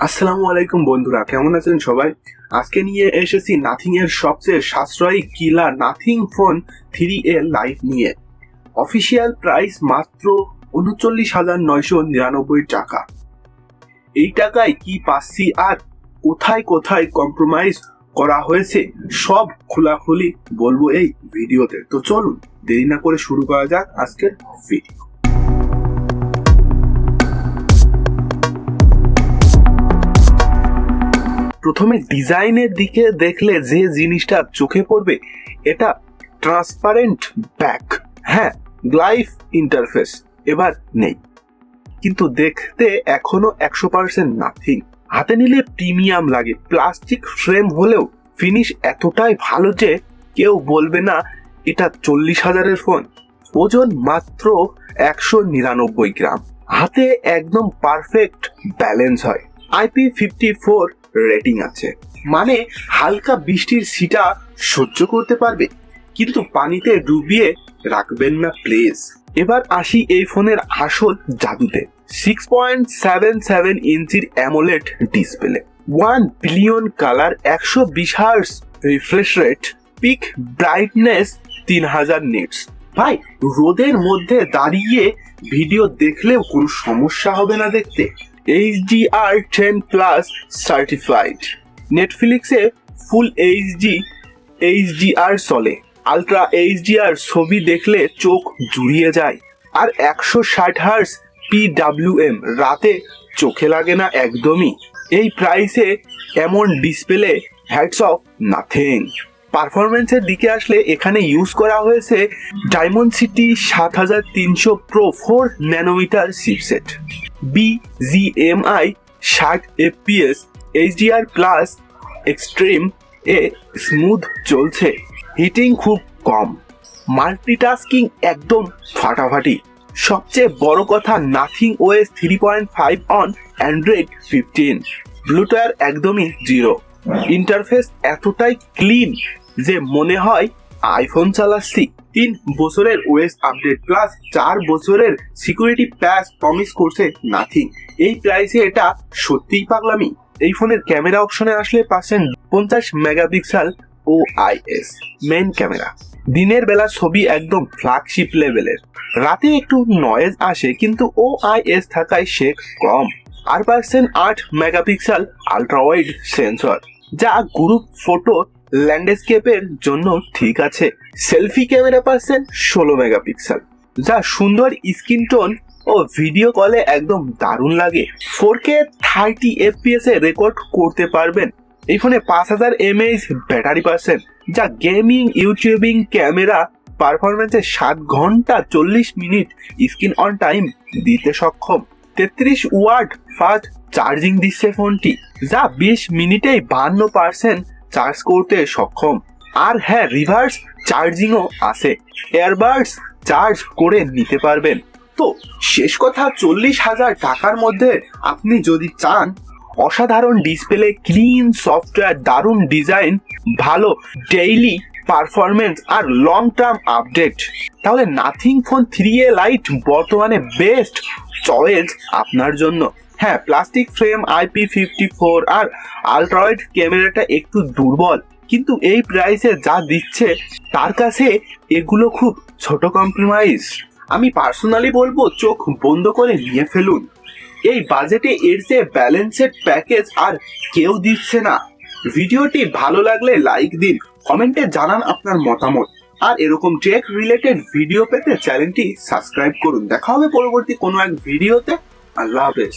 আসসালামু আলাইকুম বন্ধুরা, কেমন আছেন সবাই? আজকে নিয়ে এসেছি নাথিং এর সবচেয়ে সাশ্রয়ী কিলার নাথিং ফোন 3A লাইট নিয়ে। অফিসিয়াল প্রাইস মাত্র ৩৯,৯৯৯ টাকা। এই টাকায় কি পাচ্ছি আর কোথায় কোথায় কম্প্রোমাইজ করা হয়েছে সব খোলাখুলি বলবো এই ভিডিওতে। তো চলুন দেরি না করে শুরু করা যাক আজকের ভিডিও। প্রথমে ডিজাইনের দিকে দেখলে যে জিনিসটা চোখে পড়বে, এটা ট্রান্সপারেন্ট ব্যাক। হ্যাঁ, গ্লাইফ ইন্টারফেস এবার নেই, কিন্তু দেখতে এখনো 100% নাথিং। হাতে নিলে প্রিমিয়াম লাগে। প্লাস্টিক ফ্রেম হলেও ফিনিশ এতটাই ভালো যে কেউ বলবে না এটা 40,000-এর ফোন। ওজন মাত্র 199 গ্রাম। হাতে একদম পারফেক্ট ব্যালেন্স হয়। IP54 রেটিং আছে, মানে হালকা বৃষ্টির ছিটা সহ্য করতে পারবে, কিন্তু পানিতে ডুবিয়ে রাখবেন না প্লিজ। এবার আসি এই ফোনের আসল জাদুতে। 6.77 ইঞ্চির AMOLED display, 1 billion colour, 120 hertz refresh rate, pick brightness 3000 nits. ভাই, রোদের মধ্যে দাঁড়িয়ে ভিডিও দেখলেও কোনো সমস্যা হবে না দেখতে। HDR10+ certified. নেটফ্লিক্সে ফুল HDR চলে। আলট্রা HDR ছবি দেখলে চোখ জুড়িয়ে যায়। আর 160 হার্টজ PWM, রাতে চোখে লাগে না একদমই। এই প্রাইসে এমন ডিসপ্লে হ্যাটস অফ নাথিং। পারফরমেন্সের দিকে আসলে এখানে ইউজ করা হয়েছে Dimensity 7300 Pro 4 nanometre chipset, BGMI 60 FPS, HDR+ extreme এ স্মুথ চলছে, হিটিং খুব কম, মাল্টিটাস্কিং একদম ফাটাফাটি। সবচেয়ে বড় কথা, nothing OS 3.5 on Android 15, Bluetooth একদমই 0। ইন্টারফেস এতটাই ক্লিন যে মনে হয় আইফোন চালাচ্ছি। 3 বছরের OS আপডেট প্লাস 4 বছরের সিকিউরিটি প্যাচ প্রমিস করছে নাথিং। এই প্রাইসে এটা সত্যিই পাগলামি। এই ফোনের ক্যামেরা অপশনে আসলে পাচ্ছেন 50 মেগাপিক্সেল OIS মেইন ক্যামেরা। দিনের বেলা ছবি একদম ফ্ল্যাগশিপ লেভেলের। রাতে একটু নয়েজ আসে, কিন্তু OIS থাকায় শেক কম। আর পাচ্ছেন 8 মেগাপিক্সেল আলট্রা ওয়াইড সেন্সর, যা গ্রুপ ফটো ল্যান্ডস্কেপের জন্য ঠিক আছে। সেলফি ক্যামেরা পাচ্ছেন 16 মেগাপিক্সেল, যা সুন্দর স্ক্রিন টোন ও ভিডিও কলে একদম দারুণ লাগে। 4K 30 FPS এ রেকর্ড করতে পারবেন। এই ফোনে 5000 mAh ব্যাটারি পাচ্ছেন, যা গেমিং, ইউটিউবিং, ক্যামেরা পারফরমেন্সে 7 ঘন্টা 40 মিনিট স্ক্রিন অন টাইম দিতে সক্ষম। 33 ওয়াট ফাস্ট চার্জিং দিচ্ছে ফোনটি, যা 20 মিনিটেই 52% চার্জ করতে সক্ষম। আর হ্যাঁ, রিভার্স চার্জিংও আছে, এয়ারবাডস চার্জ করে নিতে পারবেন। তো শেষ কথা, 40,000 টাকার মধ্যে আপনি যদি চান অসাধারণ ডিসপ্লে, ক্লিন সফটওয়্যার, দারুণ ডিজাইন, ভালো ডেইলি পারফরমেন্স আর লং টার্ম আপডেট, তাহলে নাথিং ফোন 3A লাইট বর্তমানে বেস্ট চয়েস আপনার জন্য। হ্যাঁ, প্লাস্টিক ফ্রেম, IP54 আর আলট্রাওয়াইড ক্যামেরাটা একটু দুর্বল, কিন্তু এই প্রাইসে যা দিচ্ছে তার কাছে এগুলো খুব ছোট কম্প্রোমাইজ। আমি পার্সোনালি বলবো চোখ বন্ধ করে নিয়ে ফেলুন। এই বাজেটে এর চেয়ে ব্যালেন্সড প্যাকেজ আর কেউ দিচ্ছে না। ভিডিওটি ভালো লাগলে লাইক দিন, কমেন্টে জানান আপনার মতামত, আর এরকম টেক রিলেটেড ভিডিও পেতে চ্যানেলটি সাবস্ক্রাইব করুন। দেখা হবে পরবর্তী কোনো এক ভিডিওতে। আল্লাহ হাফেজ।